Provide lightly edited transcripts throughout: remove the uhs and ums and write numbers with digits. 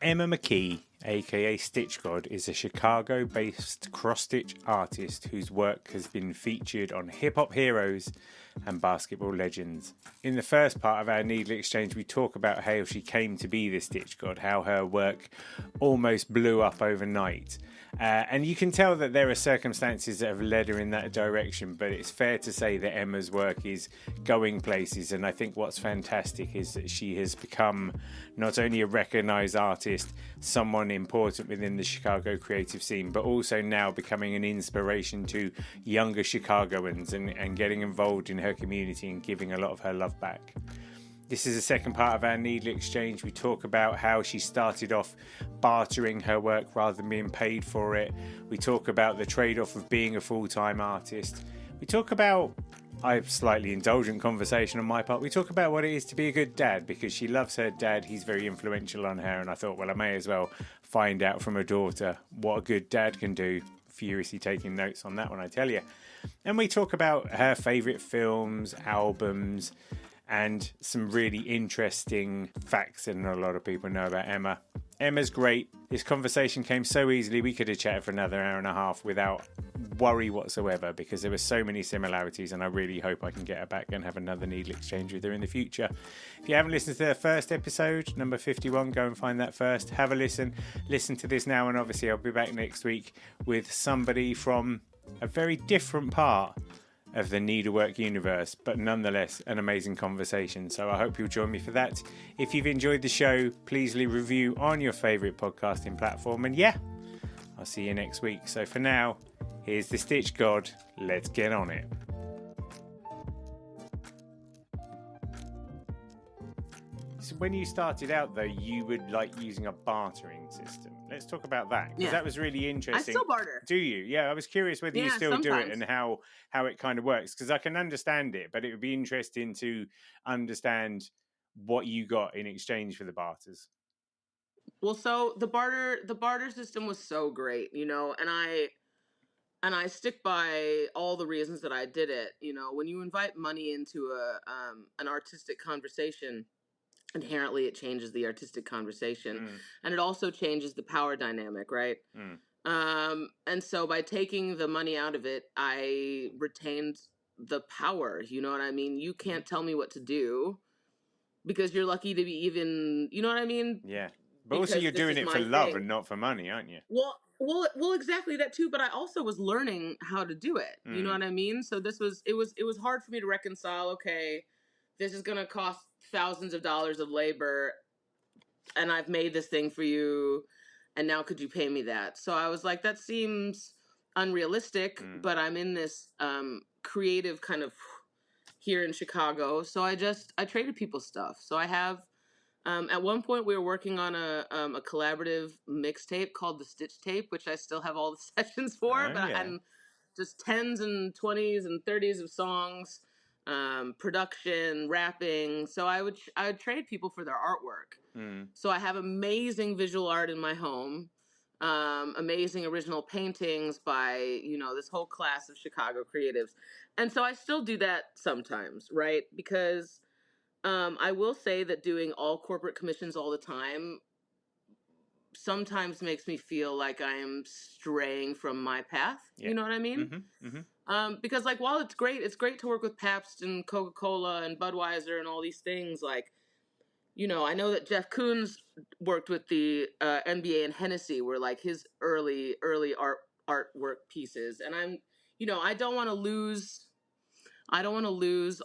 Emma McKee, aka StitchGawd, is a Chicago-based cross-stitch artist whose work has been featured on hip-hop heroes and basketball legends. In the first part of our Needle Exchange, we talk about how she came to be the StitchGawd, how her work almost blew up overnight. And you can tell that there are circumstances that have led her in that direction, but it's fair to say that Emma's work is going places. And I think what's fantastic is that she has become not only a recognised artist, someone important within the Chicago creative scene, but also now becoming an inspiration to younger Chicagoans and getting involved in her community and giving a lot of her love back. This is the second part of our Needle Exchange. We talk about how she started off bartering her work rather than being paid for it. We talk about the trade-off of being a full-time artist. We talk about a slightly indulgent conversation on my part. We talk about what it is to be a good dad, because she loves her dad. He's very influential on her, and I thought, well, I may as well find out from her daughter what a good dad can do. Furiously taking notes on that one, I tell you. And we talk about her favourite films, albums, and some really interesting facts that not a lot of people know about Emma. Emma's great. This conversation came so easily. We could have chatted for another hour and a half without worry whatsoever, because there were so many similarities, and I really hope I can get her back and have another Needle Exchange with her in the future. If you haven't listened to the first episode, number 51, go and find that first. Have a listen to this now, and obviously I'll be back next week with somebody from a very different part of the needlework universe, but nonetheless an amazing conversation. So I hope you'll join me for that. If you've enjoyed the show, please leave a review on your favourite podcasting platform, and yeah, I'll see you next week. So for now, here's the StitchGawd. Let's get on it. So when you started out, though, you would like using a bartering system. Let's talk about that, because that was really interesting. I still barter. Do you? Yeah, I was curious whether you still do it and how it kind of works, because I can understand it, but it would be interesting to understand what you got in exchange for the barters. Well, so the barter system was so great, and I stick by all the reasons that I did it. When you invite money into an artistic conversation, inherently it changes the artistic conversation, and it also changes the power dynamic, right? And so by taking the money out of it, I retained the power. You know what I mean? You can't tell me what to do, because you're lucky to be even, you know what I mean? Yeah. But also you're doing it for love and not for money, aren't you? Well, exactly that too. But I also was learning how to do it. You know what I mean? So it was hard for me to reconcile. Okay, this is going to cost thousands of dollars of labor, and I've made this thing for you, and now could you pay me that? So I was like, that seems unrealistic, but I'm in this creative kind of here in Chicago. So I traded people stuff. So I have, at one point we were working on a collaborative mixtape called the Stitch Tape, which I still have all the sessions for, and just 10s and 20s and 30s of songs, production, rapping. So I would trade people for their artwork. So I have amazing visual art in my home, amazing original paintings by, this whole class of Chicago creatives. And so I still do that sometimes, right? Because I will say that doing all corporate commissions all the time sometimes makes me feel like I am straying from my path. Yeah. You know what I mean? Because while it's great to work with Pabst and Coca-Cola and Budweiser and all these things. I know that Jeff Koons worked with the NBA and Hennessy were his early artwork pieces. And I don't want to lose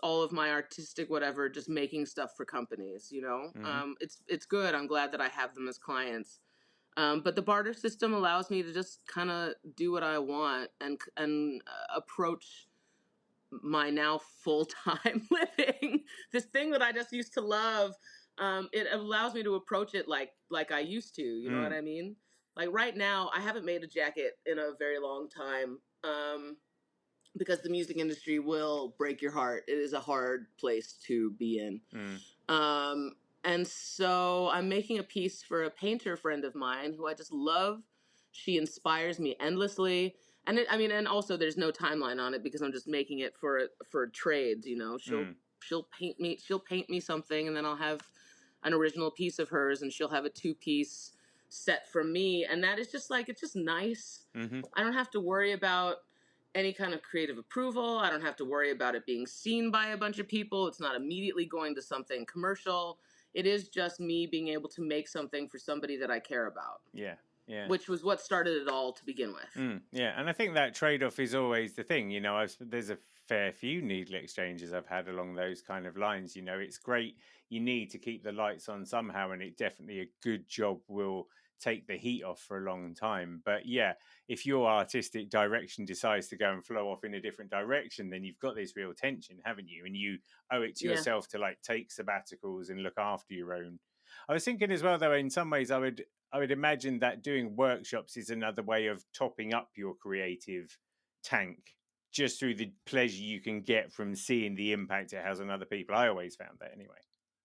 all of my artistic whatever just making stuff for companies. It's good. I'm glad that I have them as clients. But the barter system allows me to just kind of do what I want and approach my now full-time living, this thing that I just used to love. It allows me to approach it like I used to. You know what I mean? Right now, I haven't made a jacket in a very long time. Because the music industry will break your heart. It is a hard place to be in. And so I'm making a piece for a painter friend of mine who I just love. She inspires me endlessly. And and also there's no timeline on it because I'm just making it for trades, She'll paint me something, and then I'll have an original piece of hers, and she'll have a 2-piece set for me. And that is just like, it's just nice. Mm-hmm. I don't have to worry about any kind of creative approval. I don't have to worry about it being seen by a bunch of people. It's not immediately going to something commercial. It is just me being able to make something for somebody that I care about. Yeah. Yeah. Which was what started it all to begin with. Yeah, and I think that trade-off is always the thing. You know, there's a fair few needle exchanges I've had along those kind of lines. You know, it's great. You need to keep the lights on somehow, and it definitely a good job will take the heat off for a long time. But yeah, if your artistic direction decides to go and flow off in a different direction, then you've got this real tension, haven't you? And you owe it to yourself to like take sabbaticals and look after your own. I was thinking as well, though, in some ways, I would imagine that doing workshops is another way of topping up your creative tank just through the pleasure you can get from seeing the impact it has on other people. I always found that anyway.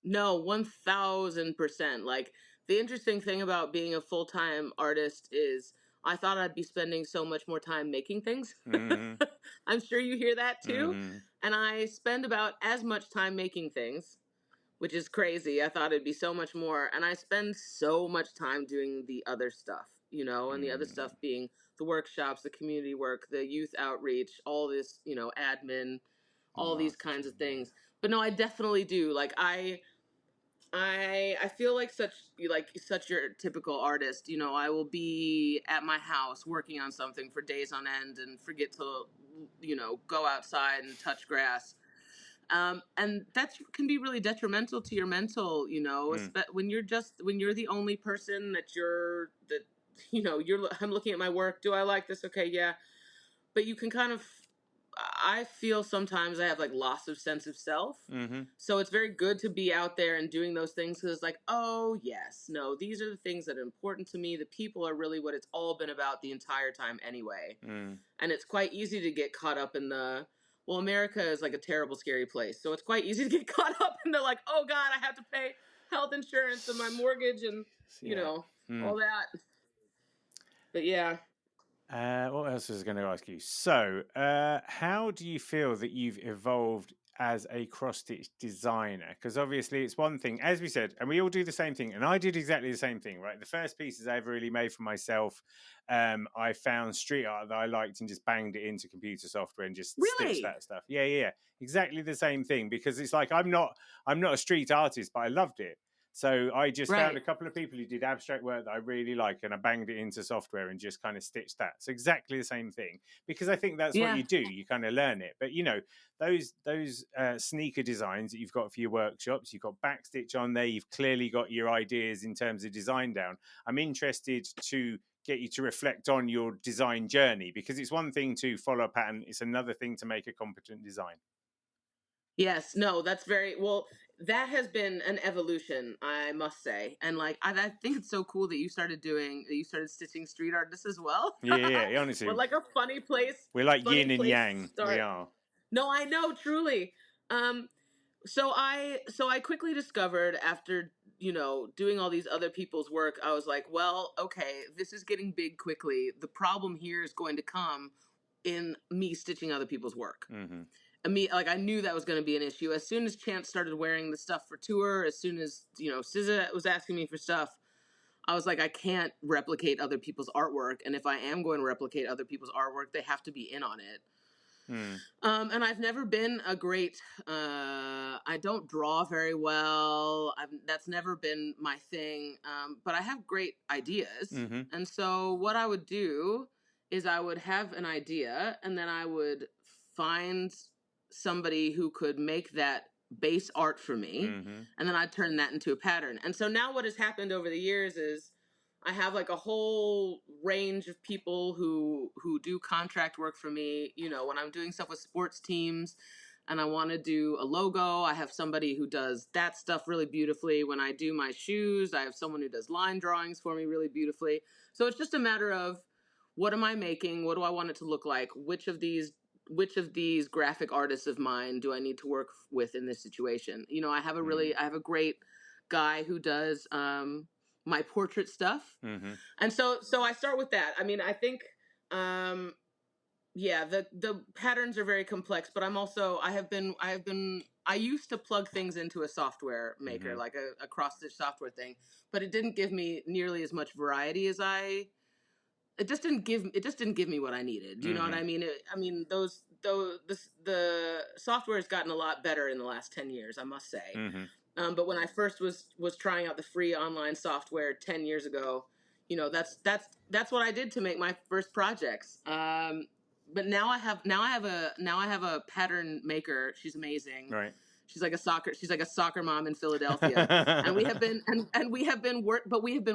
No, 1000%. Like, the interesting thing about being a full-time artist is I thought I'd be spending so much more time making things. Mm-hmm. I'm sure you hear that too. Mm-hmm. And I spend about as much time making things, which is crazy. I thought it'd be so much more. And I spend so much time doing the other stuff, you know, and the other stuff being the workshops, the community work, the youth outreach, all this, you know, admin, all these kinds of things. But no, I definitely do. Like, I feel like such your typical artist. You know, I will be at my house working on something for days on end and forget to, you know, go outside and touch grass. And that can be really detrimental to your mental, you know, when you're the only person I'm looking at my work. Do I like this? Okay. Yeah. But you can kind of, I feel sometimes I have like loss of sense of self. Mm-hmm. So it's very good to be out there and doing those things because it's like, oh yes, no, these are the things that are important to me. The people are really what it's all been about the entire time anyway. And it's quite easy to get caught up in well, America is like a terrible, scary place. So it's quite easy to get caught up in like, oh God, I have to pay health insurance and my mortgage and, you know, all that. But yeah. What else was I going to ask you? So, how do you feel that you've evolved as a cross-stitch designer? Because obviously it's one thing, as we said, and we all do the same thing, and I did exactly the same thing, right? The first pieces I ever really made for myself, I found street art that I liked and just banged it into computer software and just stitched that stuff. Yeah, exactly the same thing, because it's like I'm not a street artist, but I loved it. So I just found a couple of people who did abstract work that I really like, and I banged it into software and just kind of stitched that. So exactly the same thing, because I think that's what you do. You kind of learn it. But, you know, those sneaker designs that you've got for your workshops, you've got backstitch on there. You've clearly got your ideas in terms of design down. I'm interested to get you to reflect on your design journey, because it's one thing to follow a pattern. It's another thing to make a competent design. Yes, no, that's that has been an evolution, I must say. And like, I think it's so cool that you started stitching street art as well. Yeah, honestly. We're like a funny place. We're like yin and yang. We are. No, I know, truly. So I quickly discovered after, you know, doing all these other people's work, I was like, well, okay, this is getting big quickly. The problem here is going to come in me stitching other people's work. I knew that was going to be an issue. As soon as Chance started wearing the stuff for tour, as soon as, you know, SZA was asking me for stuff, I was like, I can't replicate other people's artwork. And if I am going to replicate other people's artwork, they have to be in on it. And I've never been a great, I don't draw very well. That's never been my thing. But I have great ideas. And so what I would do is I would have an idea, and then I would find somebody who could make that base art for me, and then I'd turn that into a pattern. And so now what has happened over the years is I have like a whole range of people who do contract work for me. You know, when I'm doing stuff with sports teams and I want to do a logo, I have somebody who does that stuff really beautifully. When I do my shoes, I have someone who does line drawings for me really beautifully. So it's just a matter of, what am I making? What do I want it to look like? Which of these graphic artists of mine do I need to work with in this situation? You know, I have a great guy who does my portrait stuff. And so I start with that. I mean, I think Yeah, the patterns are very complex, but I used to plug things into a software maker, like a cross stitch software thing, but it didn't give me nearly as much variety as it just didn't give me what I needed. Do you know what I mean? The software has gotten a lot better in the last 10 years, I must say. But when I first was trying out the free online software 10 years ago, that's what I did to make my first projects. But now I have a pattern maker. She's amazing. Right. She's like a soccer mom in Philadelphia, and we have been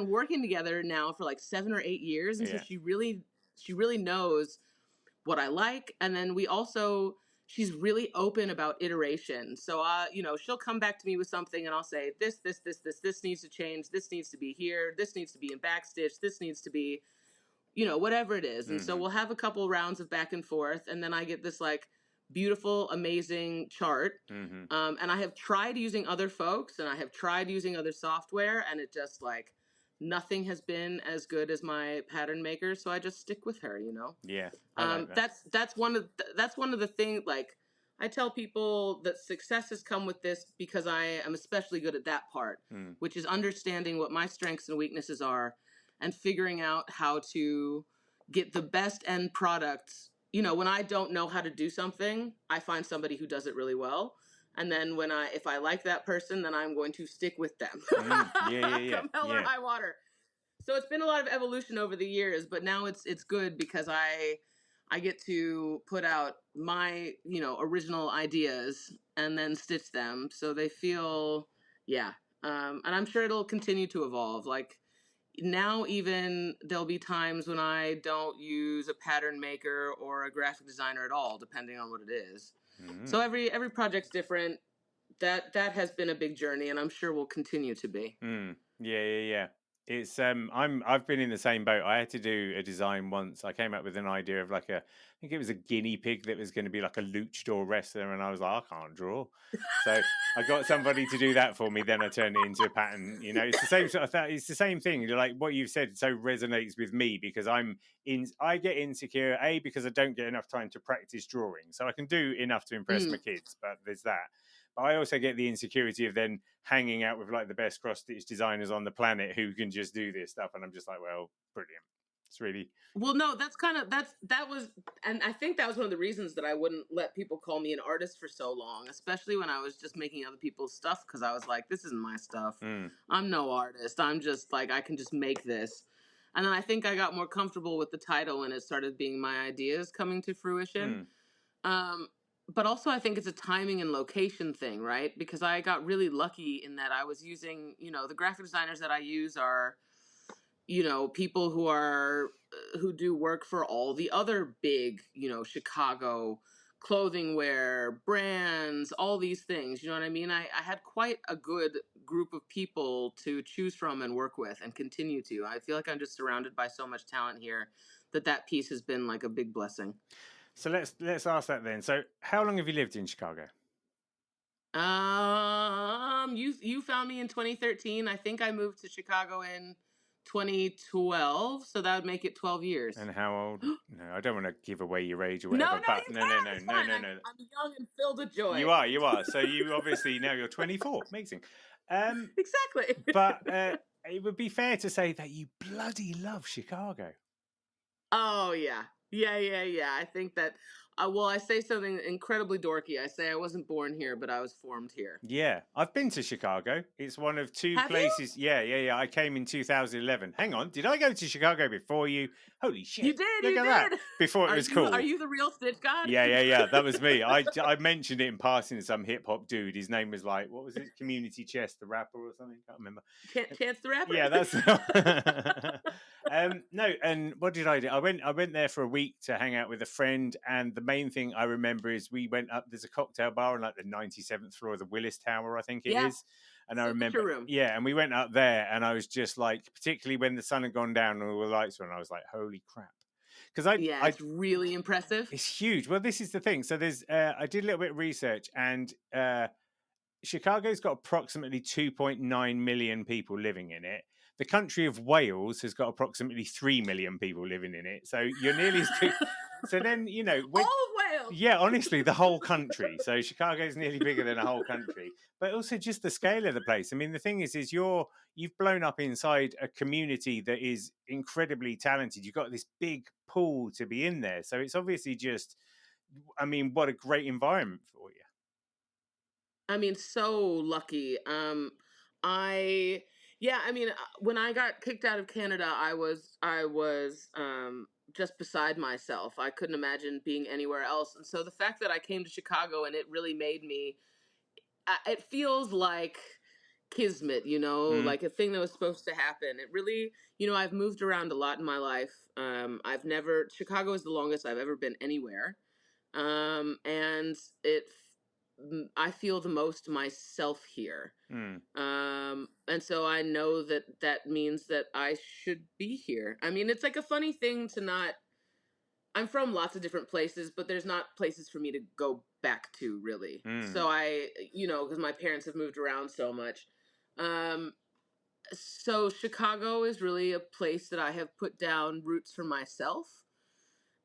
working together now for like 7 or 8 years, and so she really knows what I like. And then she's really open about iteration. So, she'll come back to me with something and I'll say, this needs to change. This needs to be here. This needs to be in backstitch. This needs to be, whatever it is. And so we'll have a couple rounds of back and forth. And then I get this like beautiful, amazing chart. And I have tried using other folks and I have tried using other software, and it just like, nothing has been as good as my pattern maker, so I just stick with her. Yeah, I like that. That's one of the things. Like, I tell people that success has come with this because I am especially good at that part, which is understanding what my strengths and weaknesses are, and figuring out how to get the best end products. When I don't know how to do something, I find somebody who does it really well. And then if I like that person, then I'm going to stick with them. Yeah. Come hell or high water. So it's been a lot of evolution over the years, but now it's good because I get to put out my, original ideas and then stitch them so they feel, and I'm sure it'll continue to evolve. Like, now even there'll be times when I don't use a pattern maker or a graphic designer at all, depending on what it is. So every project's different. That has been a big journey, and I'm sure will continue to be. Yeah. It's I've been in the same boat. I had to do a design once. I came up with an idea of like I think it was a guinea pig that was going to be like a luchador wrestler, and I was like, I can't draw. So I got somebody to do that for me. Then I turned it into a pattern. It's the same sort of thing. It's the same thing. Like what you've said so resonates with me because I get insecure, because I don't get enough time to practice drawing. So I can do enough to impress my kids, but there's that. But I also get the insecurity of then hanging out with like the best cross-stitch designers on the planet who can just do this stuff. And I'm just like, well, brilliant. It's really... Well, no, and I think that was one of the reasons that I wouldn't let people call me an artist for so long, especially when I was just making other people's stuff, because I was like, this isn't my stuff. I'm no artist. I'm just like, I can just make this. And then I think I got more comfortable with the title and it started being my ideas coming to fruition. But also I think it's a timing and location thing, right? Because I got really lucky in that I was using, the graphic designers that I use are, people who do work for all the other big, Chicago clothing wear brands, all these things. You know what I mean? I had quite a good group of people to choose from and work with and continue to. I feel like I'm just surrounded by so much talent here that piece has been like a big blessing. So let's ask that then. So how long have you lived in Chicago? You found me in 2013. I think I moved to Chicago in 2012, so that would make it 12 years. And how old? No, I don't want to give away your age or whatever. No. I'm young and filled with joy. You are. So you obviously now you're 24. Amazing. Exactly. But it would be fair to say that you bloody love Chicago. Oh yeah. I think that. I say something incredibly dorky. I say I wasn't born here, but I was formed here. Yeah, I've been to Chicago. It's one of two places. You? Yeah. I came in 2011. Hang on, did I go to Chicago before you? Holy shit! You did. Look at that. Before it was cool. Are you the real StitchGawd? Yeah. That was me. I mentioned it in passing to some hip hop dude. His name was like, what was it? Community Chess, the rapper or something. Can't remember. Chance the Rapper. Yeah, that's. No, and what did I do? I went there for a week to hang out with a friend, and the main thing I remember is we went up. There's a cocktail bar on like the 97th floor of the Willis Tower, I think it is. And I remember, room. Yeah, and we went up there, and I was just like, particularly when the sun had gone down and all the lights were on, I was like, holy crap. Because it's really impressive. It's huge. Well, this is the thing. So there's, I did a little bit of research, and Chicago's got approximately 2.9 million people living in it. The country of Wales has got approximately 3 million people living in it. So you're nearly as big. So then, All of Wales. yeah, honestly, the whole country. So Chicago's nearly bigger than a whole country, but also just the scale of the place. I mean, the thing is you've blown up inside a community that is incredibly talented. You've got this big pool to be in there. So it's obviously just, I mean, what a great environment for you. I mean, so lucky. When I got kicked out of Canada, I was just beside myself. I couldn't imagine being anywhere else. And so the fact that I came to Chicago and it really made me, it feels like kismet, like a thing that was supposed to happen. It really, I've moved around a lot in my life. Chicago is the longest I've ever been anywhere. And I feel the most myself here. And so I know that means that I should be here. I mean, it's like a funny thing to not, I'm from lots of different places, but there's not places for me to go back to really. So because my parents have moved around so much. So Chicago is really a place that I have put down roots for myself.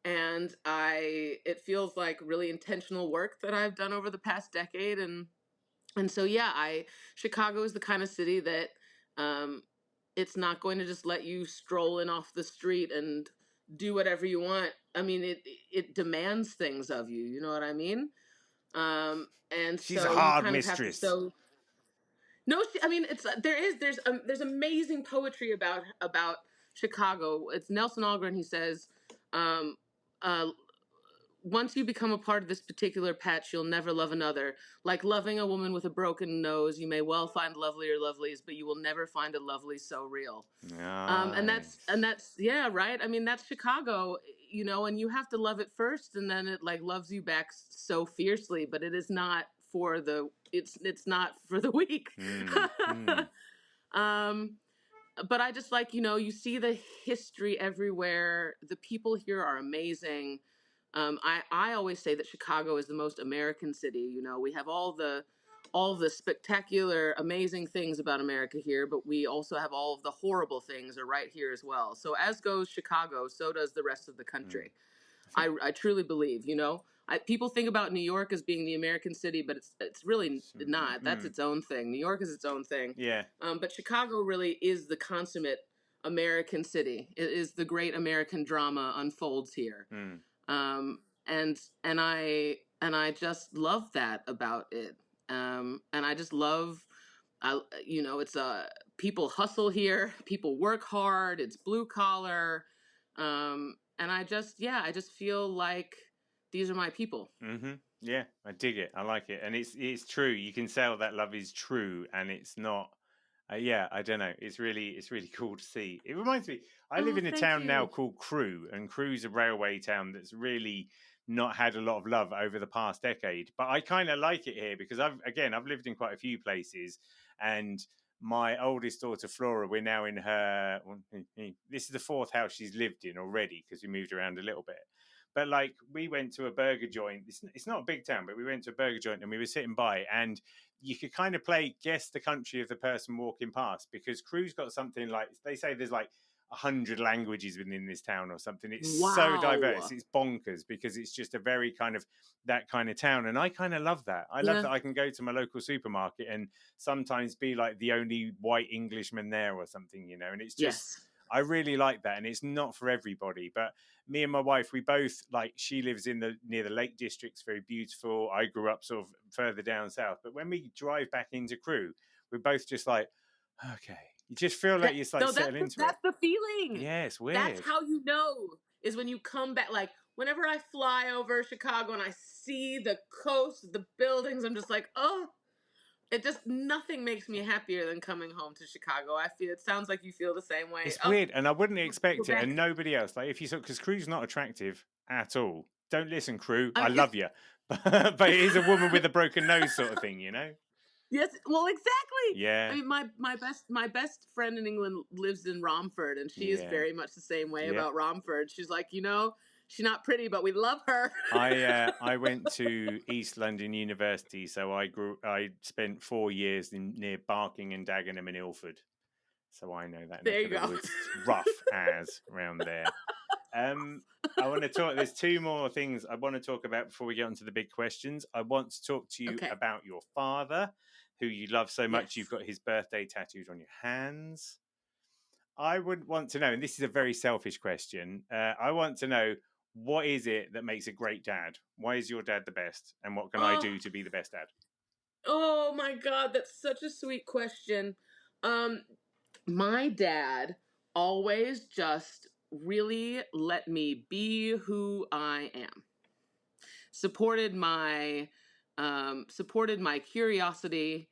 And it feels like really intentional work that I've done over the past decade. And so, yeah, Chicago is the kind of city that, it's not going to just let you stroll in off the street and do whatever you want. I mean, it demands things of you. You know what I mean? And She's so a you hard kind of have to mistress. no, I mean, there's amazing poetry about Chicago. It's Nelson Algren. He says, um, uh, once you become a part of this particular patch, you'll never love another. Like loving a woman with a broken nose, you may well find lovelier lovelies, but you will never find a lovely so real. And Nice. that's yeah, right. I mean, that's Chicago, and you have to love it first, and then it like loves you back so fiercely. But it is not for the it's not for the weak. um, but I just like, you see the history everywhere. The people here are amazing. I always say that Chicago is the most American city. We have all the spectacular, amazing things about America here, but we also have all of the horrible things are right here as well. So as goes Chicago, so does the rest of the country. I truly believe, people think about New York as being the American city, but it's really not. That's its own thing. New York is its own thing. Yeah. But Chicago really is the consummate American city. It is the great American drama unfolds here. And I just love that about it. And I just love, it's people hustle here, people work hard, it's blue collar. And I just feel like these are my people. Yeah, I dig it. I like it, and it's true. You can tell that love is true, and it's not. Yeah, I don't know. It's really cool to see. It reminds me. I live Oh, in a thank town now you. called Crewe, and Crewe's a railway town that's really not had a lot of love over the past decade. But I kind of like it here because I've lived in quite a few places, and my oldest daughter Flora, we're now in her. This is the fourth house she's lived in already because we moved around a little bit. But like we went to a burger joint. It's not a big town, but we went to a burger joint and we were sitting by, and you could kind of play guess the country of the person walking past because Crewe's got something like they say there's like 100 languages within this town or something. It's so diverse. Wow. It's bonkers because it's just a very kind of that kind of town. And I kind of love that. I love Yeah. that I can go to my local supermarket and sometimes be like the only white Englishman there or something, and it's just. Yes. I really like that, and it's not for everybody. But me and my wife, we both like. She lives near the Lake District's very beautiful. I grew up sort of further down south. But when we drive back into Crewe, we're both just like, okay. You just feel like you like settle into it. That's the feeling. Yeah, it's weird. That's how you know is when you come back. Like whenever I fly over Chicago and I see the coast, the buildings, I'm just like, oh. Nothing makes me happier than coming home to Chicago. It sounds like you feel the same way. It's weird, and I wouldn't expect Quebec. it, and nobody else. Like if you saw, because Crewe's not attractive at all. Don't listen, Crewe. I love you, but it is a woman with a broken nose sort of thing, Yes, well, exactly. Yeah. I mean, my best friend in England lives in Romford, and she is very much the same way about Romford. She's like, she's not pretty, but we love her. I went to East London University, so I spent 4 years near Barking and Dagenham and Ilford, so I know that There neck you of the go. woods. It's rough as around there. I want to talk. There's two more things I want to talk about before we get onto the big questions. I want to talk to you about your father, who you love so much. You've got his birthday tattooed on your hands. I would want to know, and this is a very selfish question. I want to know, what is it that makes a great dad? Why is your dad the best? And what can I do to be the best dad? Oh my God, that's such a sweet question. My dad always just really let me be who I am. Supported my curiosity,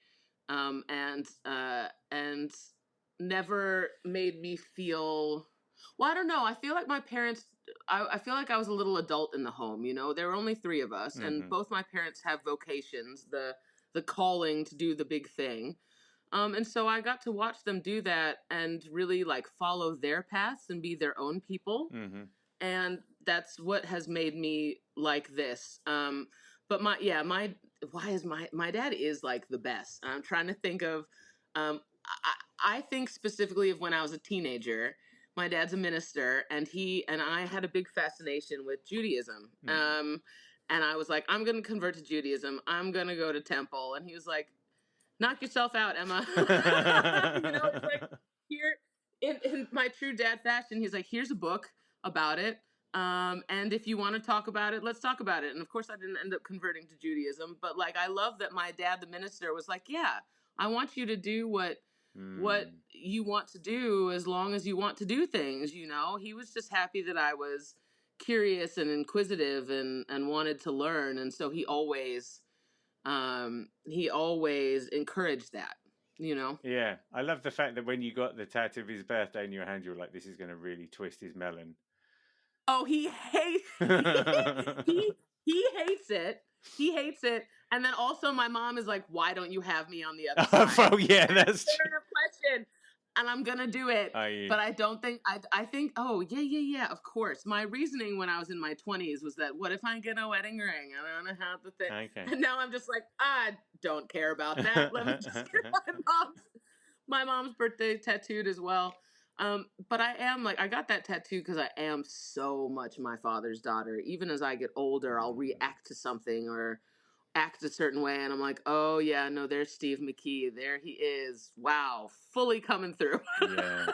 and never made me feel. Well, I don't know. I feel like my parents. I feel like I was a little adult in the home. You know, there were only three of us, and both my parents have vocations. The calling to do the big thing. And so I got to watch them do that and really like follow their paths and be their own people. And that's what has made me like this. But my dad is like the best. I'm trying to think of, I think specifically of when I was a teenager. My dad's a minister, and he and I had a big fascination with Judaism. And I was like, I'm going to convert to Judaism. I'm going to go to temple. And he was like, knock yourself out, Emma. You know, it's like, here in my true dad fashion, he's like, here's a book about it. And if you want to talk about it, let's talk about it. And of course, I didn't end up converting to Judaism, but like, I love that my dad, the minister, was like, yeah, I want you to do what you want to do as long as you want to do things. You know, he was just happy that I was curious and inquisitive and wanted to learn. And so he always encouraged that, you know? Yeah. I love the fact that when you got the tattoo of his birthday in your hand, you were like, this is going to really twist his melon. Oh, he hates he hates it. He hates it. And then also my mom is like, why don't you have me on the other side? Oh, yeah, that's true. Question. And I'm gonna do it. But I don't think I think, oh yeah, of course. My reasoning when I was in my 20s was that, what if I get a wedding ring? I don't know how the thing. Okay. And now I'm just like, I don't care about that. Let me just get my mom's birthday tattooed as well. But I am like, I got that tattoo because I am so much my father's daughter. Even as I get older, I'll react to something or act a certain way, and I'm like, oh yeah, no, there's Steve McKee. There he is. Wow, fully coming through. Yeah,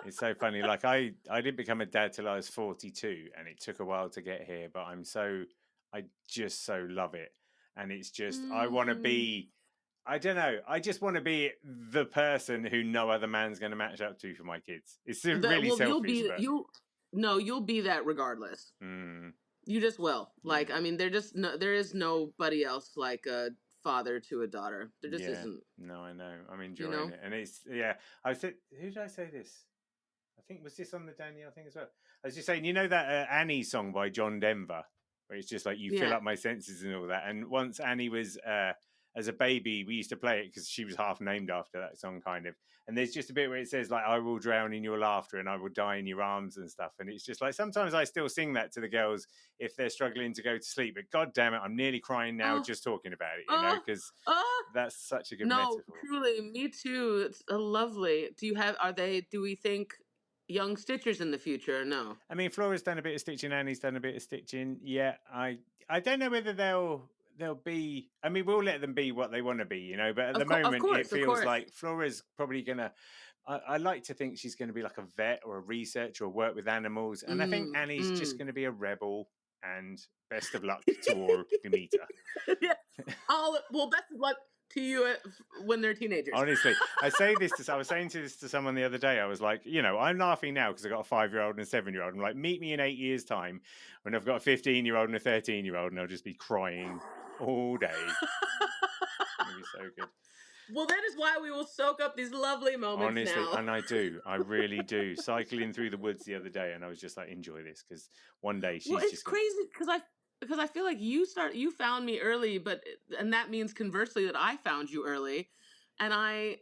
it's so funny. Like I didn't become a dad till I was 42, and it took a while to get here. But I just so love it, and it's just I want to be. I don't know. I just want to be the person who no other man's going to match up to for my kids. It's really selfish. You'll be that regardless. You just will. Like, I mean, there is nobody else like a father to a daughter. There just isn't. No, I know. I'm enjoying it, and it's I said, who did I say this? I think was this on the Danielle thing as well. I was just saying, you know that Annie song by John Denver, where it's just like you fill up my senses and all that. And once Annie was as a baby, we used to play it because she was half named after that song, kind of. And there's just a bit where it says like, I will drown in your laughter and I will die in your arms and stuff. And it's just like, sometimes I still sing that to the girls if they're struggling to go to sleep. But God damn it, I'm nearly crying now just talking about it, you know, because that's such a good metaphor. No, truly, me too. It's lovely. Do we think young stitchers in the future or no? I mean, Flora's done a bit of stitching, Annie's done a bit of stitching. Yeah, I don't know whether they'll be. I mean, we'll let them be what they want to be, you know. But at the moment, it feels like Flora's probably gonna. I like to think she's going to be like a vet or a researcher or work with animals, and I think Annie's just going to be a rebel. And best of luck to all who meet her. Yeah. Well, best of luck to you when they're teenagers. Honestly, I was saying this to someone the other day. I was like, you know, I'm laughing now because I got a 5-year-old and a 7-year-old. I'm like, meet me in 8 years' time when I've got a 15-year-old and a 13-year-old, and I'll just be crying all day. It'll be so good. Well, that is why we will soak up these lovely moments. Honestly, now. And I do. I really do. Cycling through the woods the other day, and I was just like, enjoy this, because one day she's it's crazy because I feel like you found me early, and that means conversely that I found you early, and I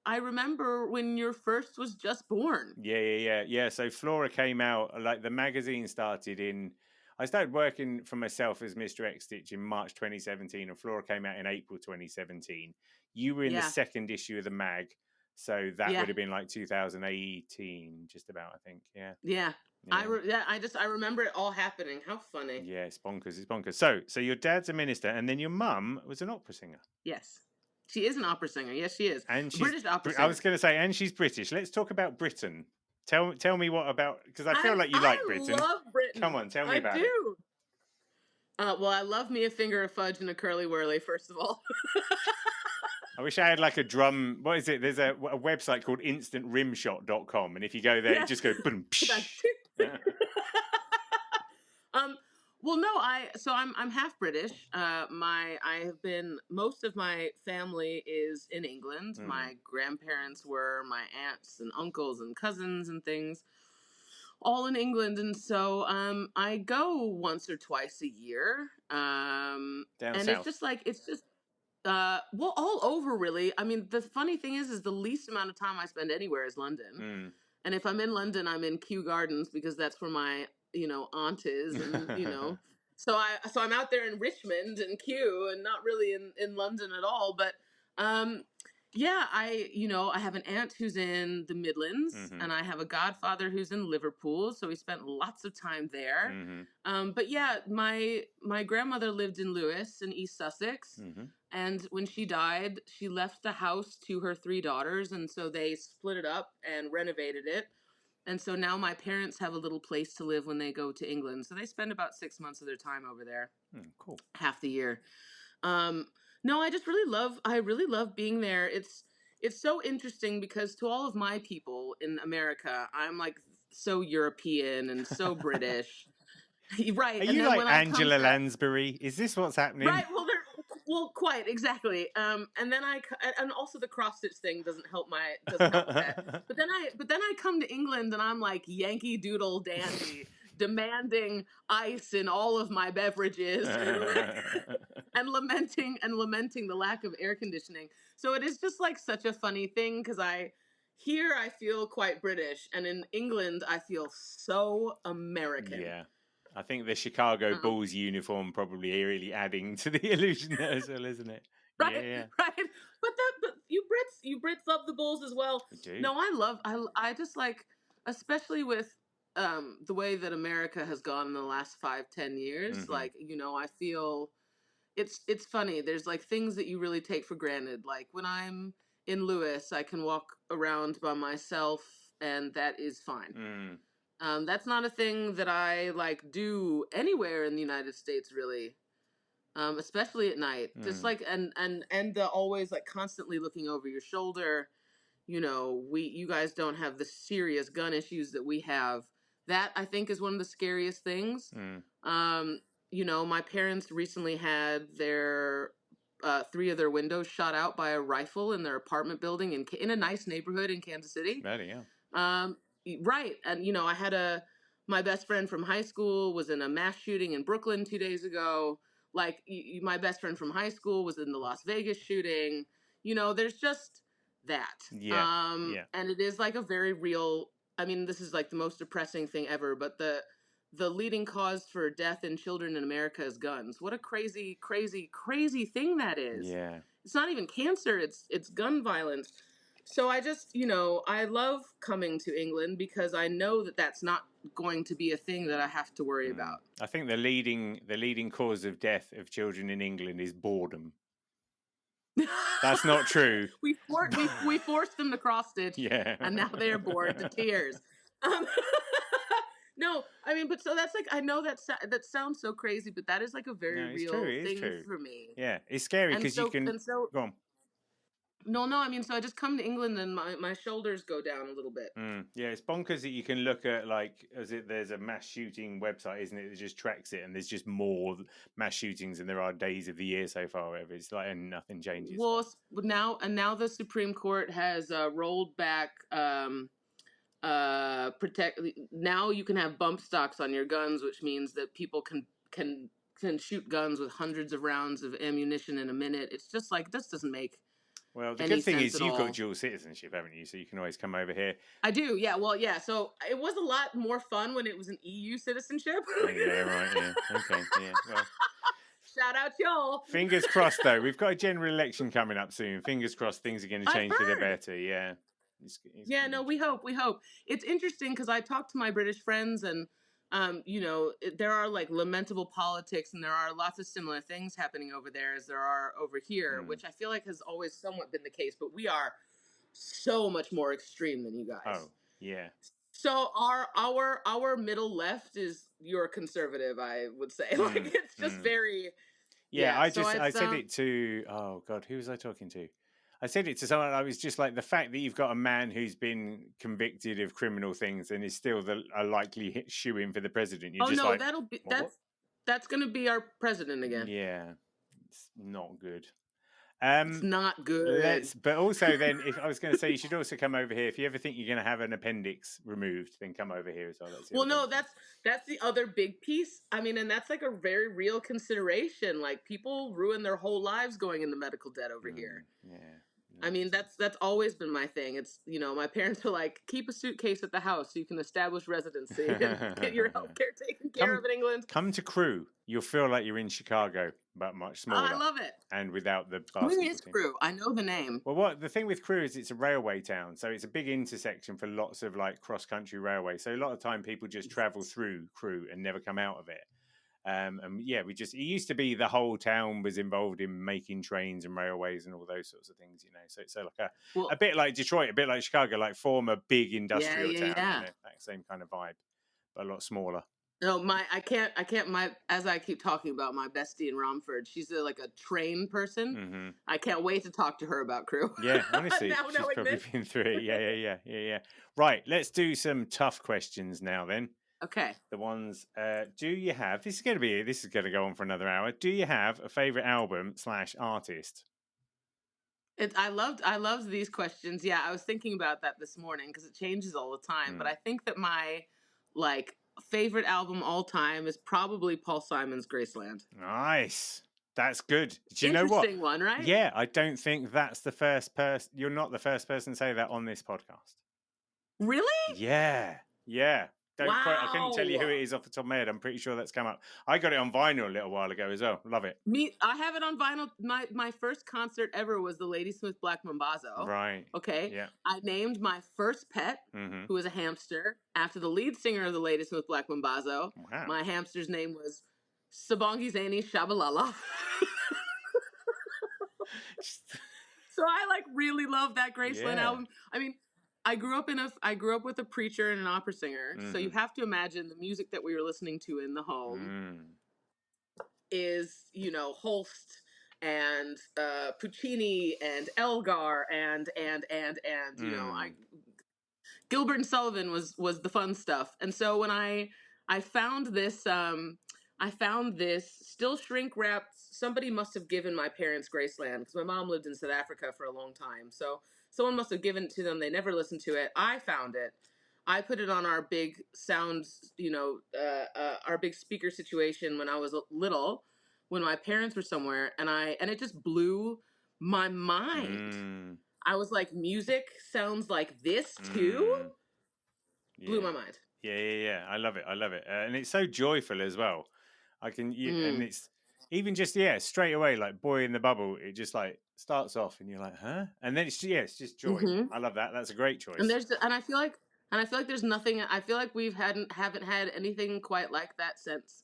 remember when your first was just born. Yeah. So Flora came out, like the magazine started I started working for myself as Mr. X Stitch in March 2017, and Flora came out in April 2017. You were in the second issue of the mag, so that would have been like 2018, just about, I think. Yeah. Yeah. I remember it all happening. How funny. Yeah, it's bonkers. It's bonkers. So your dad's a minister, and then your mum was an opera singer. Yes. She is an opera singer. Yes, she is. And she's British opera singer. I was going to say, and she's British. Let's talk about Britain. Tell me what about, because I feel like you like Britain. I love Britain. Come on, tell me about it. I do. Well, I love me a finger of fudge and a curly whirly, first of all. I wish I had like a drum. What is it? There's a website called instantrimshot.com. And if you go there, you just go boom. Well, no, I'm half British. I have been, most of my family is in England. My grandparents were my aunts and uncles and cousins and things, all in England, and so I go once or twice a year. Down and south. it's just well, all over really. I mean, the funny thing is the least amount of time I spend anywhere is London. And if I'm in London, I'm in Kew Gardens because that's where my aunt is, and so I'm out there in Richmond and Kew, and not really in London at all. But yeah, I have an aunt who's in the Midlands, and I have a godfather who's in Liverpool, so we spent lots of time there. But yeah, my grandmother lived in Lewes in East Sussex, and when she died, she left the house to her 3 daughters, and so they split it up and renovated it. And so now my parents have a little place to live when they go to England. So they spend about 6 months of their time over there. Cool. Half the year. No, I really love being there. It's so interesting because to all of my people in America, I'm like so European and so British. Right. Are you like Angela Lansbury? Is this what's happening? Right. Well, quite exactly. And then and also the cross stitch thing doesn't help with that. But then I come to England and I'm like Yankee Doodle Dandy, demanding ice in all of my beverages and lamenting the lack of air conditioning. So it is just like such a funny thing because here I feel quite British, and in England I feel so American. Yeah. I think the Chicago Bulls uniform probably really adding to the illusion there as well, isn't it? Right, yeah. Right. But you Brits love the Bulls as well. I do. No, I just like, especially with the way that America has gone in the last 5-10 years. Like, I feel it's funny. There's like things that you really take for granted. Like when I'm in Lewis, I can walk around by myself, and that is fine. That's not a thing that I like do anywhere in the United States, really. Especially at night, just like and the always like constantly looking over your shoulder. You guys don't have the serious gun issues that we have. That I think is one of the scariest things. My parents recently had their 3 of their windows shot out by a rifle in their apartment building in a nice neighborhood in Kansas City. Yeah. Right. And, I had my best friend from high school was in a mass shooting in Brooklyn 2 days ago. Like, my best friend from high school was in the Las Vegas shooting. There's just that. Yeah. And it is like a very real, I mean, this is like the most depressing thing ever, but the leading cause for death in children in America is guns. What a crazy, crazy, crazy thing that is. Yeah. It's not even cancer, it's gun violence. So I just, I love coming to England because I know that that's not going to be a thing that I have to worry about. I think the leading cause of death of children in England is boredom. That's not true. we forced them to cross stitch, and now they're bored to tears. No, I mean, but so that's like, I know that sounds so crazy, but that is like a very real thing for me. Yeah, it's scary because you can go on. No, I mean, so I just come to England and my shoulders go down a little bit. Yeah, it's bonkers that you can look at, like, there's a mass shooting website, isn't it, that just tracks it, and there's just more mass shootings than there are days of the year so far, whatever. It's like, and nothing changes. Well, now the Supreme Court has rolled back now you can have bump stocks on your guns, which means that people can shoot guns with hundreds of rounds of ammunition in a minute. It's just like, this doesn't make the good thing is you've got dual citizenship, haven't you? So you can always come over here. I do, yeah. Well, yeah. So it was a lot more fun when it was an EU citizenship. Yeah, right. Yeah. Okay. Yeah. Well, shout out y'all. Fingers crossed, though. We've got a general election coming up soon. Fingers crossed, things are going to change for the better. Yeah. Yeah, no, we hope. It's interesting because I talk to my British friends, and there are like lamentable politics, and there are lots of similar things happening over there as there are over here, which I feel like has always somewhat been the case, but we are so much more extreme than you guys. Oh, yeah. So our middle left is your conservative, I would say. Like it's just very Yeah, I said it to, oh God, who was I talking to? I said it to someone. I was just like, the fact that you've got a man who's been convicted of criminal things and is still a likely shoe-in for the president. You're just like, that's going to be our president again. Yeah, it's not good. It's not good. But also then, if I was going to say, you should also come over here. If you ever think you're going to have an appendix removed, then come over here as well. That's the other big piece. I mean, and that's like a very real consideration. Like people ruin their whole lives going into medical debt over here. Yeah. I mean, that's always been my thing. It's, my parents were like, keep a suitcase at the house so you can establish residency and get your healthcare taken care of in England. Come to Crewe. You'll feel like you're in Chicago, but much smaller. I love it. And without the basketball Who is Crewe? I know the name. Well, the thing with Crewe is it's a railway town, so it's a big intersection for lots of like cross-country railways. So a lot of time people just travel through Crewe and never come out of it. And yeah, it used to be the whole town was involved in making trains and railways and all those sorts of things, So it's like a bit like Detroit, a bit like Chicago, like form a big industrial town, that same kind of vibe, but a lot smaller. No, as I keep talking about my bestie in Romford, she's like a train person. Mm-hmm. I can't wait to talk to her about Crewe. Yeah, honestly, she's probably been through it. Yeah. Right, let's do some tough questions now then. Okay. The ones, do you have, this is going to go on for another hour. Do you have a favorite album / artist? I loved these questions. Yeah, I was thinking about that this morning because it changes all the time. But I think that my favorite album all time is probably Paul Simon's Graceland. Nice. That's good. Do you know what? Interesting one, right? Yeah, I don't think that's the first person. You're not the first person to say that on this podcast. Really? Yeah. Don't quote. I couldn't tell you who it is off the top of my head. I'm pretty sure that's come up. I got it on vinyl a little while ago as well. Love it. I have it on vinyl. My first concert ever was the Ladysmith Black Mambazo. Right. Okay. Yeah. I named my first pet, who was a hamster, after the lead singer of the Ladysmith Black Mambazo. Wow. My hamster's name was Sabongi Zani Shabalala. So I really love that Graceland album. I mean, I grew up with a preacher and an opera singer. So you have to imagine the music that we were listening to in the home is, Holst and Puccini and Elgar and Gilbert and Sullivan was the fun stuff. And so when I found this still shrink wrapped. Somebody must have given my parents Graceland because my mom lived in South Africa for a long time. So someone must have given it to them. They never listened to it. I found it. I put it on our big sound, our big speaker situation when I was little, when my parents were somewhere, and it just blew my mind. I was like, music sounds like this too? Blew my mind. Yeah. I love it. And it's so joyful as well. And it's even just, straight away, like Boy in the Bubble, it just like starts off and you're like, huh? And then it's just joy. I love that. That's a great choice. And I feel like there's nothing, I feel like haven't had anything quite like that since.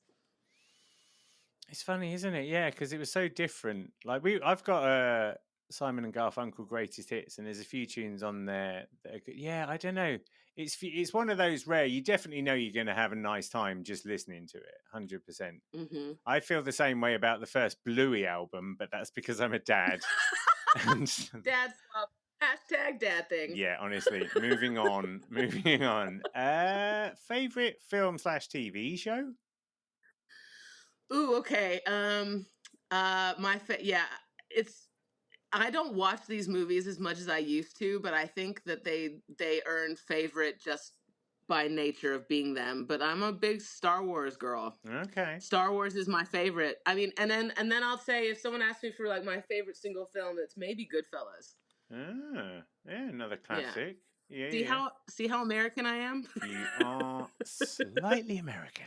It's funny, isn't it? Yeah, because it was so different. Like I've got Simon and Garfunkel Greatest Hits, and there's a few tunes on there that are good. Yeah, I don't know. It's one of those rare. You definitely know you're going to have a nice time just listening to it, 100%. I feel the same way about the first Bluey album, but that's because I'm a dad. Dad's love. Hashtag dad thing. Yeah, honestly. Moving on. Favorite film / TV show? Ooh, okay. I don't watch these movies as much as I used to, but I think that they earn favorite just by nature of being them. But I'm a big Star Wars girl. Okay. Star Wars is my favorite. I mean, and then I'll say, if someone asks me for like my favorite single film, it's maybe Goodfellas. Yeah, another classic. Yeah. See how American I am? You are slightly American.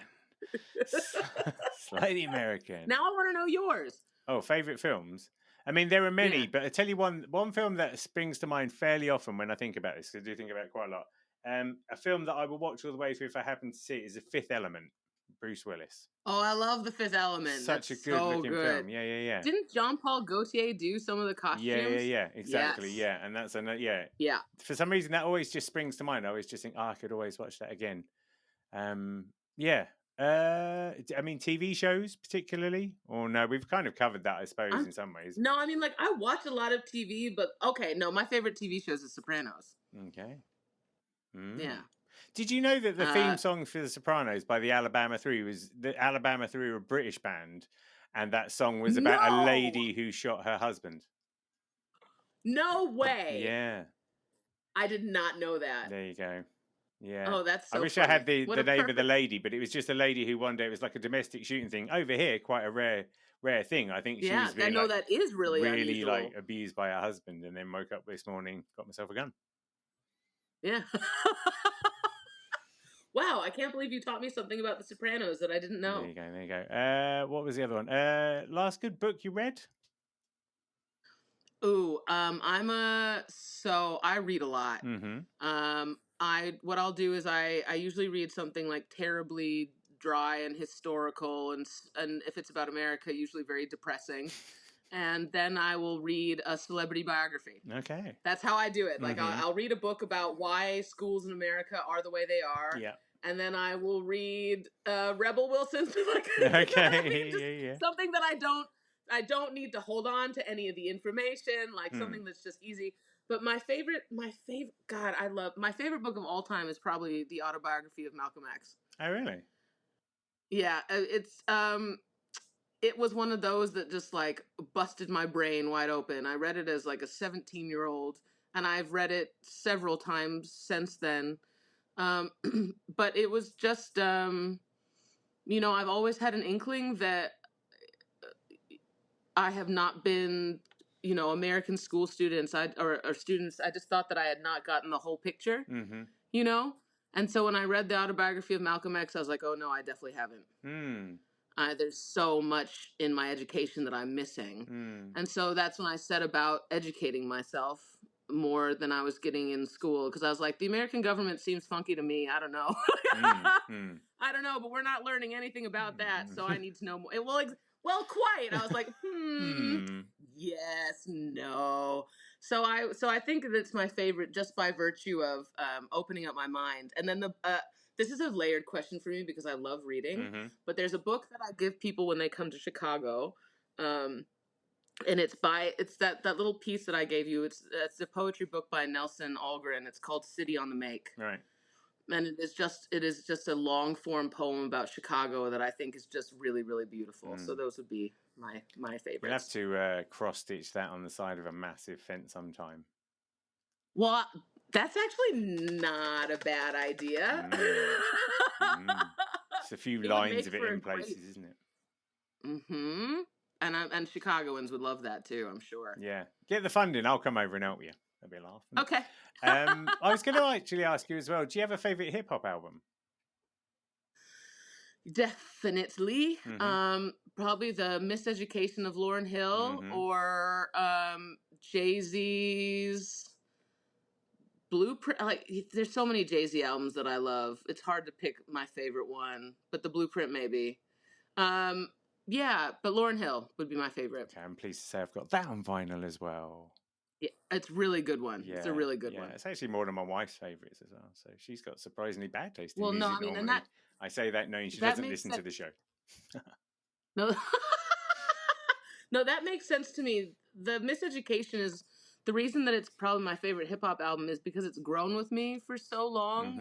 Slightly American. Now I want to know yours. Oh, favorite films. I mean, there are many, Yeah. but I tell you one film that springs to mind fairly often when I think about this, because I do think about it quite a lot. A film that I will watch all the way through if I happen to see it is The Fifth Element, Bruce Willis. Oh, I love The Fifth Element. Such a That's good so looking good. film. Yeah. Didn't Jean Paul Gaultier do some of the costumes? Exactly. Yes. Yeah, and that's Yeah. For some reason, that always just springs to mind. I always just think, I could always watch that again. Yeah. I mean, TV shows particularly, or no? We've kind of covered that, I suppose, in some ways. No, I mean, like, I watch a lot of TV, but okay, no, my favorite TV show is The Sopranos. Okay. Yeah. Did you know that the theme song for The Sopranos by the Alabama Three were a British band, and that song was about a lady who shot her husband? No way. Yeah. I did not know that. There you go. Yeah. Oh, that's so I wish funny. I had the name of the lady, but it was just a lady who one day, it was like a domestic shooting thing. Over here, quite a rare thing. I think she was really, I know that is really unusual. like abused by her husband, and then woke up this morning, got myself a gun. Yeah. Wow, I can't believe you taught me something about The Sopranos that I didn't know. There you go. What was the other one? Last good book you read? Ooh, so I read a lot. What I'll do is I usually read something like terribly dry and historical, and if it's about America, usually very depressing. And then I will read a celebrity biography. Okay. That's how I do it. Like I'll read a book about why schools in America are the way they are. Yeah. And then I will read Rebel Wilson. Okay. Something that I don't need to hold on to any of the information, like something that's just easy. But my favorite book of all time is probably the autobiography of Malcolm X. Oh, really? Yeah, it was one of those that just like busted my brain wide open. I read it as like a 17-year-old, and I've read it several times since then. But it was just, I've always had an inkling that I have not been, American school students or students. I just thought that I had not gotten the whole picture, And so when I read the autobiography of Malcolm X, I was like, oh no, I definitely haven't. There's so much in my education that I'm missing. And so that's when I set about educating myself more than I was getting in school, because I was like, the American government seems funky to me. I don't know. I don't know, but we're not learning anything about that, so I need to know more. Quiet. I was like, yes, no. So I think that's my favorite just by virtue of opening up my mind. And then this is a layered question for me because I love reading, but there's a book that I give people when they come to Chicago, and it's that little piece that I gave you. It's a poetry book by Nelson Algren. It's called City on the Make. Right. And it is just a long form poem about Chicago that I think is just really, really beautiful. So those would be my favorites. You'll have to cross stitch that on the side of a massive fence sometime. Well, that's actually not a bad idea. It's a few lines of it in places, isn't it? And Chicagoans would love that too, I'm sure. Yeah. Get the funding. I'll come over and help you. That'd be a laugh. Okay. I was going to actually ask you as well, do you have a favourite hip-hop album? Definitely. Probably the Miseducation of Lauryn Hill, or Jay-Z's Blueprint. Like, there's so many Jay-Z albums that I love. It's hard to pick my favorite one, but the Blueprint maybe. Yeah, but Lauryn Hill would be my favorite. Okay, I'm pleased to say I've got that on vinyl as well. Yeah, it's a really good one. Yeah, it's a really good one. It's actually more than my wife's favourites as well. So she's got surprisingly bad taste in music. Well, no, I mean, I say that knowing she doesn't listen to the show. No, no, that makes sense to me. The Miseducation is the reason that it's probably my favorite hip hop album is because it's grown with me for so long.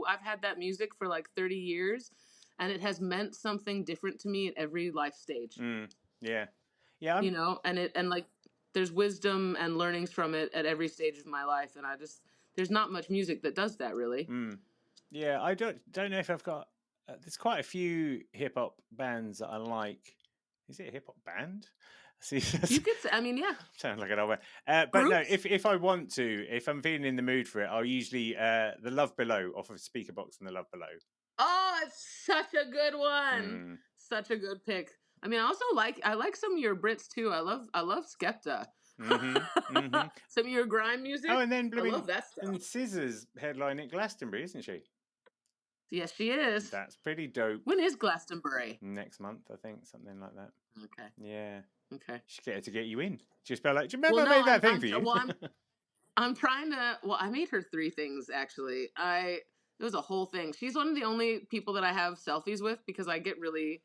I've had that music for like 30 years. And it has meant something different to me at every life stage. Yeah. And like there's wisdom and learnings from it at every stage of my life, and there's not much music that does that really. Yeah, I don't know if I've got. There's quite a few hip hop bands that I like. Is it a hip hop band? See, you could say, yeah. Sounds like an old one. But no, if I want to, if I'm feeling in the mood for it, I'll usually The Love Below off of Speakerbox and The Love Below. Oh, it's such a good one. Such a good pick. I mean, I like some of your Brits too. I love Skepta. Some of your grime music. Oh, and then I love that stuff. And Scissors headline at Glastonbury, isn't she? Yes, she is. That's pretty dope. When is Glastonbury? Next month, I think, something like that. Okay. Yeah. Okay. Should get her to get you in. Just be like, do you remember I made that thing for you? Well, I'm trying to. Well, I made her 3 things actually. It was a whole thing. She's one of the only people that I have selfies with because I get really.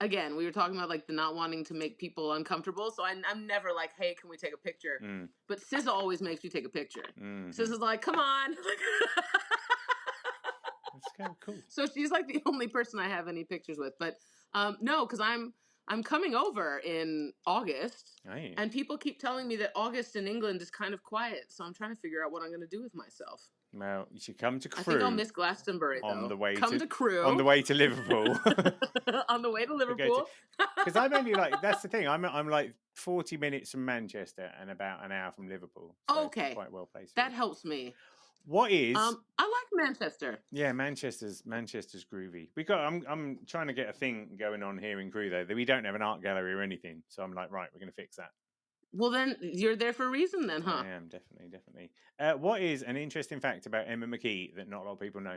Again, we were talking about like the not wanting to make people uncomfortable, so I'm never like, "Hey, can we take a picture?" But SZA always makes me take a picture. SZA's like, "Come on." That's kind of cool. So she's like the only person I have any pictures with. But no, because I'm coming over in August, and people keep telling me that August in England is kind of quiet. So I'm trying to figure out what I'm going to do with mymyself. Well, you should come to Crewe. I think I'll miss Glastonbury though. On the way to Crewe. On the way to Liverpool. On the way to Liverpool. Because I'm only like, that's the thing. I'm like 40 minutes from Manchester and about an hour from Liverpool. So okay. Quite well placed. That helps me. What is? I like Manchester. Yeah, Manchester's groovy. I'm trying to get a thing going on here in Crewe though. That we don't have an art gallery or anything. So I'm like, right, we're going to fix that. Well, then you're there for a reason, then, huh? I am definitely. What is an interesting fact about Emma McKee that not a lot of people know?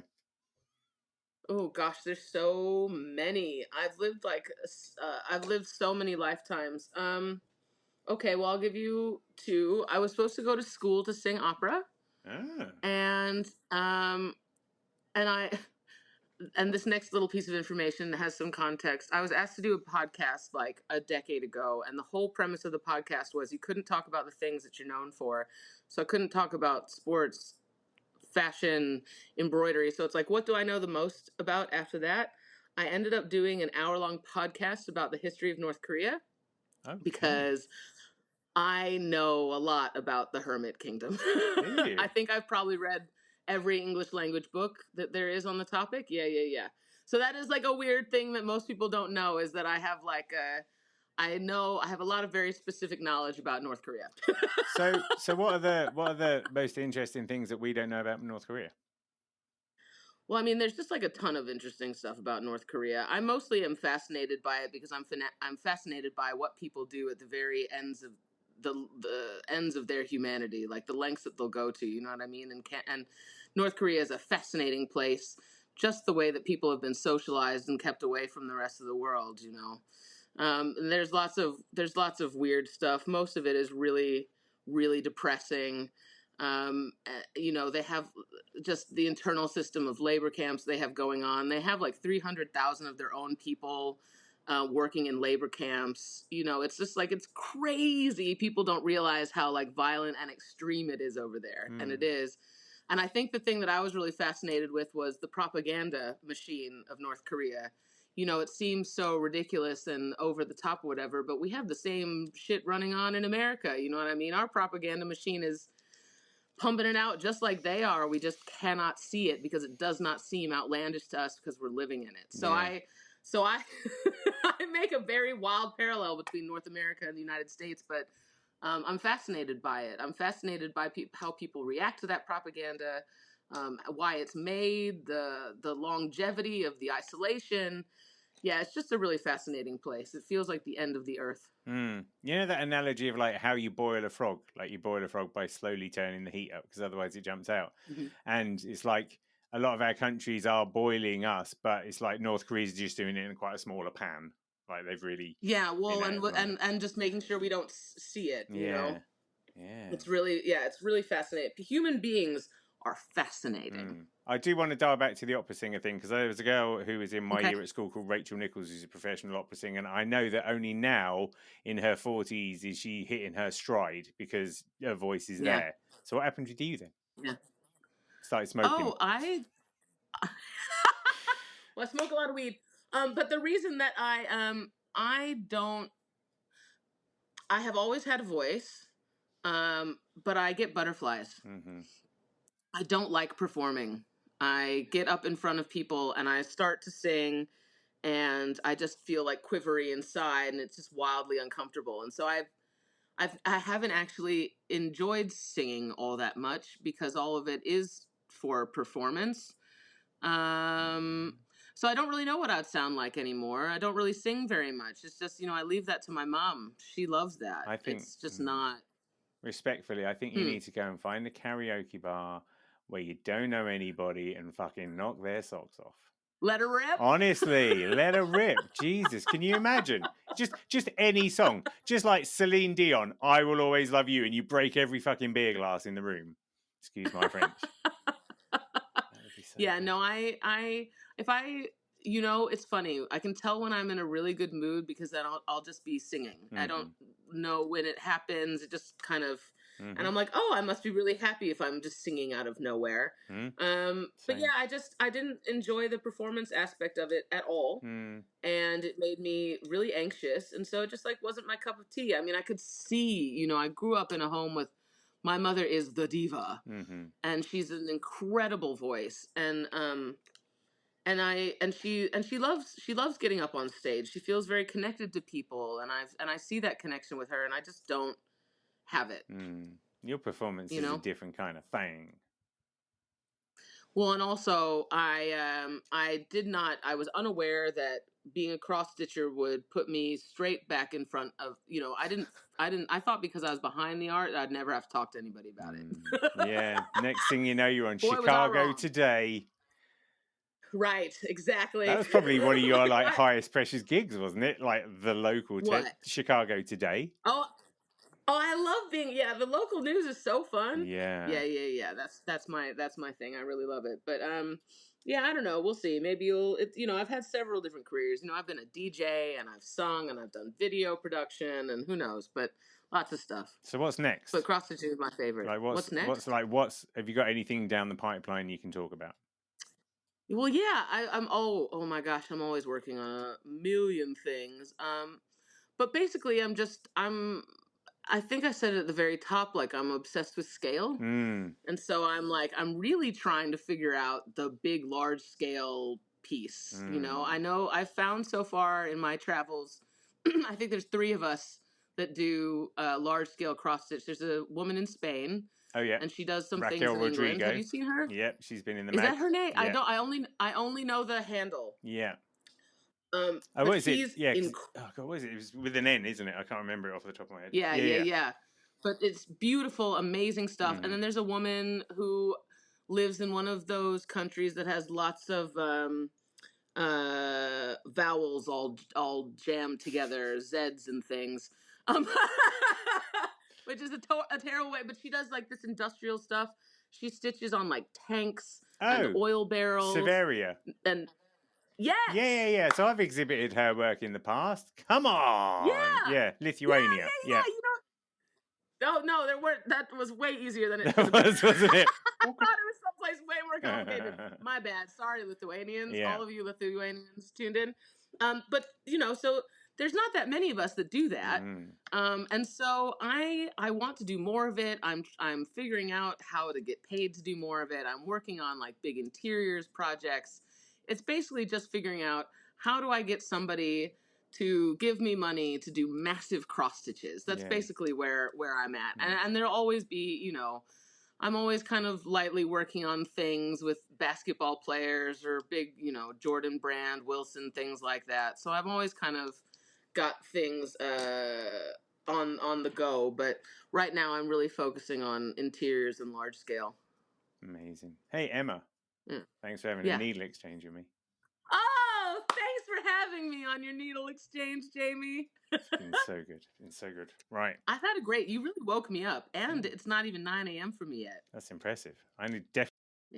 Oh gosh, there's so many. I've lived so many lifetimes. Okay, well, I'll give you 2. I was supposed to go to school to sing opera. And this next little piece of information has some context. I was asked to do a podcast like a decade ago, and the whole premise of the podcast was you couldn't talk about the things that you're known for. So I couldn't talk about sports, fashion, embroidery. So it's like, what do I know the most about after that? I ended up doing an hour-long podcast about the history of North Korea because I know a lot about the Hermit Kingdom. I think I've probably read every English language book that there is on the topic. Yeah. So that is like a weird thing that most people don't know is that I have like I have a lot of very specific knowledge about North Korea. So what are the most interesting things that we don't know about North Korea? Well, I mean, there's just like a ton of interesting stuff about North Korea. I mostly am fascinated by it because I'm fascinated by what people do at the very ends of the ends of their humanity, like the lengths that they'll go to. You know what I mean? And North Korea is a fascinating place, just the way that people have been socialized and kept away from the rest of the world. You know, and there's lots of weird stuff. Most of it is really, really depressing. You know, they have just the internal system of labor camps they have going on. They have like 300,000 of their own people working in labor camps. You know, it's just like, it's crazy. People don't realize how like violent and extreme it is over there. And it is. And I think the thing that I was really fascinated with was the propaganda machine of North Korea. You know, it seems so ridiculous and over the top or whatever, but we have the same shit running on in America. You know what I mean? Our propaganda machine is pumping it out just like they are. We just cannot see it because it does not seem outlandish to us because we're living in it. So I I make a very wild parallel between North America and the United States, but I'm fascinated by it. I'm fascinated by how people react to that propaganda, why it's made, the longevity of the isolation. Yeah, it's just a really fascinating place. It feels like the end of the earth. You know that analogy of like how you boil a frog? Like you boil a frog by slowly turning the heat up because otherwise it jumps out. And it's like a lot of our countries are boiling us, but it's like North Korea's just doing it in quite a smaller pan. Like they've really and just making sure we don't see it. You know, it's really fascinating. Human beings are fascinating. I do want to dial back to the opera singer thing because there was a girl who was in my year at school called Rachel Nichols, who's a professional opera singer, and I know that only now in her 40s is she hitting her stride because her voice is there. So what happened to you then? Yeah, started smoking. Oh, I smoke a lot of weed. But the reason that I have always had a voice, but I get butterflies. I don't like performing. I get up in front of people and I start to sing and I just feel like quivery inside and it's just wildly uncomfortable. And so I haven't actually enjoyed singing all that much because all of it is for performance. So I don't really know what I'd sound like anymore. I don't really sing very much. It's just, I leave that to my mom. She loves that. I think, It's just not. respectfully, I think you need to go and find a karaoke bar where you don't know anybody and fucking knock their socks off. Let her rip. Honestly, let her rip. Jesus, can you imagine? Just any song. Just like Celine Dion, I Will Always Love You, and you break every fucking beer glass in the room. Excuse my French. So yeah, good. no, if I, it's funny. I can tell when I'm in a really good mood because then I'll just be singing. I don't know when it happens. It just kind of, and I'm like, oh, I must be really happy if I'm just singing out of nowhere. But yeah, I didn't enjoy the performance aspect of it at all. And it made me really anxious. And so it just like wasn't my cup of tea. I mean, I could see, I grew up in a home with, my mother is the diva, and she's an incredible voice, and she loves getting up on stage. She feels very connected to people, and I see that connection with her, and I just don't have it. Your performance is a different kind of thing. Well, and also I was unaware that being a cross stitcher would put me straight back in front of, I thought because I was behind the art, I'd never have to talk to anybody about it. Yeah. Next thing you know, you're on Chicago Today. Right, exactly. That was probably one of your like highest precious gigs, wasn't it? Like the local Chicago Today. Oh, I love being, the local news is so fun. Yeah. That's my thing. I really love it. But yeah, I don't know. We'll see. Maybe I've had several different careers. I've been a DJ and I've sung and I've done video production and who knows, but lots of stuff. So what's next? But cross stitching is my favorite. Like what's next? Have you got anything down the pipeline you can talk about? Well, yeah, I'm oh my gosh, I'm always working on a million things. But basically I think I said it at the very top, like I'm obsessed with scale. And so I'm really trying to figure out the big, large scale piece. I know I've found so far in my travels, I think there's 3 of us that do large scale cross stitch. There's a woman in Spain. Oh yeah, and she does some Raquel things in Rodrigo. England. Have you seen her? Yep, she's been in the. Is that her name? Yeah. I only know the handle. Yeah. What is it? Yeah. What is it? It was with an N, isn't it? I can't remember it off the top of my head. Yeah. But it's beautiful, amazing stuff. And then there's a woman who lives in one of those countries that has lots of vowels all jammed together, Z's and things. Which is a terrible way, but she does like this industrial stuff. She stitches on like tanks and oil barrels. Severia. And yes. Yeah. So I've exhibited her work in the past. Come on. Yeah. Lithuania. Yeah. No, there weren't. That was way easier than it was, wasn't it? I thought it was someplace way more complicated. My bad. Sorry, Lithuanians. Yeah. All of you Lithuanians tuned in. But so there's not that many of us that do that. And so I want to do more of it. I'm figuring out how to get paid to do more of it. I'm working on like big interiors projects. It's basically just figuring out how do I get somebody to give me money to do massive cross stitches. That's basically where I'm at. And there'll always be, I'm always kind of lightly working on things with basketball players or big, Jordan Brand, Wilson, things like that. So I've always kind of got things on the go. But right now I'm really focusing on interiors and large scale. Amazing. Hey, Emma. Thanks for having a needle exchange with me. Oh, thanks for having me on your needle exchange, Jamie. It's been so good. Been so good. Right. I've had you really woke me up, and it's not even 9 a.m. for me yet. That's impressive. I definitely